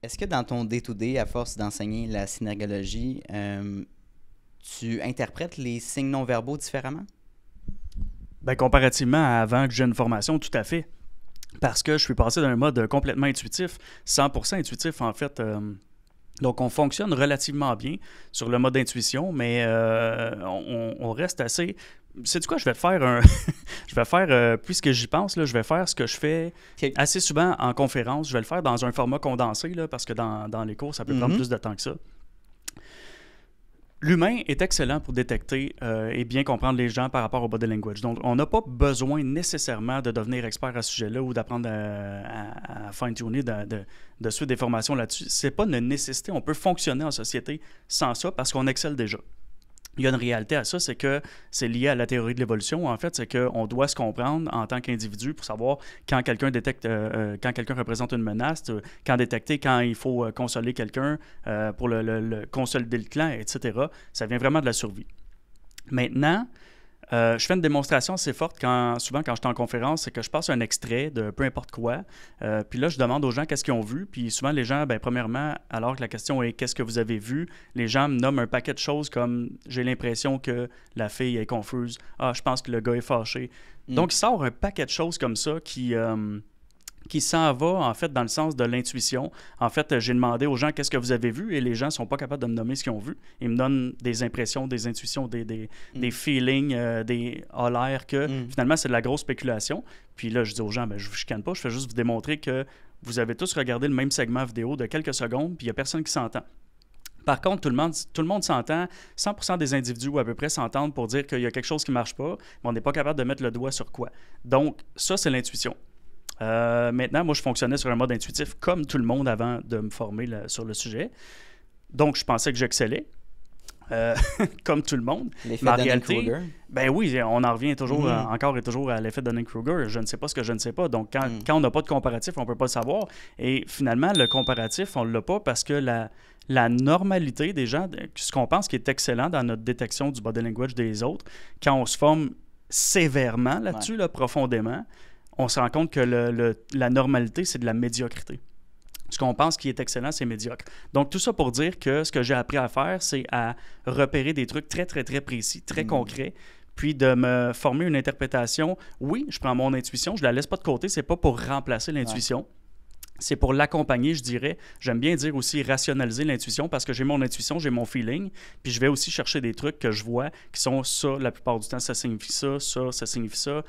Est-ce que dans ton day-to-day, à force d'enseigner la synergologie, tu interprètes les signes non-verbaux différemment? Ben, comparativement à avant que j'ai une formation, tout à fait. Parce que je suis passé d'un mode complètement intuitif, 100% intuitif en fait. Donc, on fonctionne relativement bien sur le mode intuition, mais on reste assez... Sais-tu quoi, je vais te faire un... je vais faire, puisque j'y pense, là, je vais faire ce que je fais OK. assez souvent en conférence. Je vais le faire dans un format condensé, là, parce que dans les cours, ça peut prendre plus de temps que ça. L'humain est excellent pour détecter et bien comprendre les gens par rapport au body language. Donc, on n'a pas besoin nécessairement de devenir expert à ce sujet-là ou d'apprendre à fine-tuner, de suivre des formations là-dessus. C'est pas une nécessité. On peut fonctionner en société sans ça parce qu'on excelle déjà. Il y a une réalité à ça, c'est que c'est lié à la théorie de l'évolution. En fait, c'est qu'on doit se comprendre en tant qu'individu pour savoir quand quelqu'un détecte, quand quelqu'un représente une menace, quand détecter, quand il faut consoler quelqu'un pour le consolider le clan, etc. Ça vient vraiment de la survie. Maintenant, je fais une démonstration assez forte souvent quand je suis en conférence, c'est que je passe un extrait de peu importe quoi. Puis là, je demande aux gens qu'est-ce qu'ils ont vu. Puis souvent, les gens, ben, premièrement, alors que la question est qu'est-ce que vous avez vu, les gens me nomment un paquet de choses comme j'ai l'impression que la fille est confuse. Ah, je pense que le gars est fâché. Donc, il sort un paquet de choses comme ça qui s'en va, en fait, dans le sens de l'intuition. En fait, j'ai demandé aux gens qu'est-ce que vous avez vu et les gens ne sont pas capables de me nommer ce qu'ils ont vu. Ils me donnent des impressions, des intuitions, des feelings, des à l'air que finalement, c'est de la grosse spéculation. Puis là, je dis aux gens, ben, je ne vous chicane pas, je fais juste vous démontrer que vous avez tous regardé le même segment vidéo de quelques secondes, puis il n'y a personne qui s'entend. Par contre, tout le monde s'entend, 100% des individus ou à peu près s'entendent pour dire qu'il y a quelque chose qui ne marche pas, mais on n'est pas capable de mettre le doigt sur quoi. Donc, ça, c'est l'intuition. Maintenant, moi, je fonctionnais sur un mode intuitif comme tout le monde avant de me former sur le sujet. Donc, je pensais que j'excellais, comme tout le monde. L'effet Mais en Dunning-Kruger. réalité, ben oui, on en revient toujours, encore et toujours à l'effet Dunning-Kruger. Je ne sais pas ce que je ne sais pas. Donc, quand on n'a pas de comparatif, on ne peut pas le savoir. Et finalement, le comparatif, on ne l'a pas parce que la normalité des gens, ce qu'on pense qui est excellent dans notre détection du body language des autres, quand on se forme sévèrement là-dessus, là, profondément, on se rend compte que la normalité, c'est de la médiocrité. Ce qu'on pense qui est excellent, c'est médiocre. Donc, tout ça pour dire que ce que j'ai appris à faire, c'est à repérer des trucs très, très, très précis, très concrets, puis de me former une interprétation. Oui, je prends mon intuition, je la laisse pas de côté, c'est pas pour remplacer l'intuition. C'est pour l'accompagner, je dirais. J'aime bien dire aussi rationaliser l'intuition parce que j'ai mon intuition, j'ai mon feeling, puis je vais aussi chercher des trucs que je vois qui sont ça, la plupart du temps, ça signifie ça, ça signifie ça.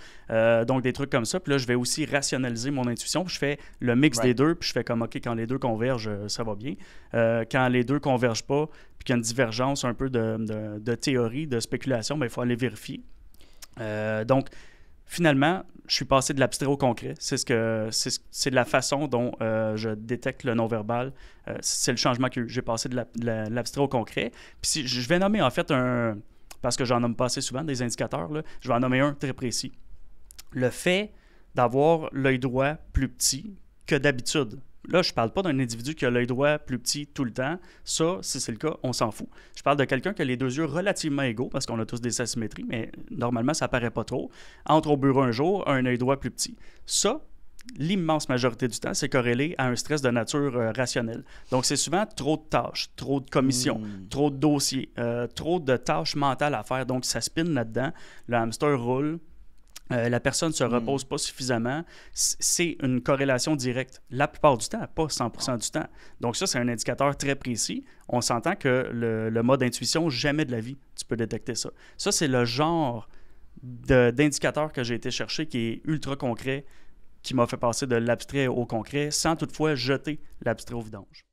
Donc, des trucs comme ça. Puis là, je vais aussi rationaliser mon intuition. Puis je fais le mix des deux, puis je fais comme, OK, quand les deux convergent, ça va bien. Quand les deux convergent pas, puis qu'il y a une divergence un peu de théorie, de spéculation, il faut aller vérifier. Donc, finalement, je suis passé de l'abstrait au concret. C'est de la façon dont je détecte le non-verbal. C'est le changement que j'ai passé de l'abstrait au concret. Puis si, je vais nommer en fait parce que j'en nomme pas assez souvent des indicateurs, là, je vais en nommer un très précis. Le fait d'avoir l'œil droit plus petit que d'habitude. Là, je ne parle pas d'un individu qui a l'œil droit plus petit tout le temps. Ça, si c'est le cas, on s'en fout. Je parle de quelqu'un qui a les deux yeux relativement égaux, parce qu'on a tous des asymétries, mais normalement, ça ne paraît pas trop. Entre au bureau un jour, un œil droit plus petit. Ça, l'immense majorité du temps, c'est corrélé à un stress de nature rationnelle. Donc, c'est souvent trop de tâches, trop de commissions, trop de dossiers, trop de tâches mentales à faire. Donc, ça spinne là-dedans. Le hamster roule. La personne ne se repose pas suffisamment. C'est une corrélation directe. La plupart du temps, pas 100% du temps. Donc ça, c'est un indicateur très précis. On s'entend que le mode intuition, jamais de la vie, tu peux détecter ça. Ça, c'est le genre d'indicateur que j'ai été chercher qui est ultra concret, qui m'a fait passer de l'abstrait au concret, sans toutefois jeter l'abstrait au vidange.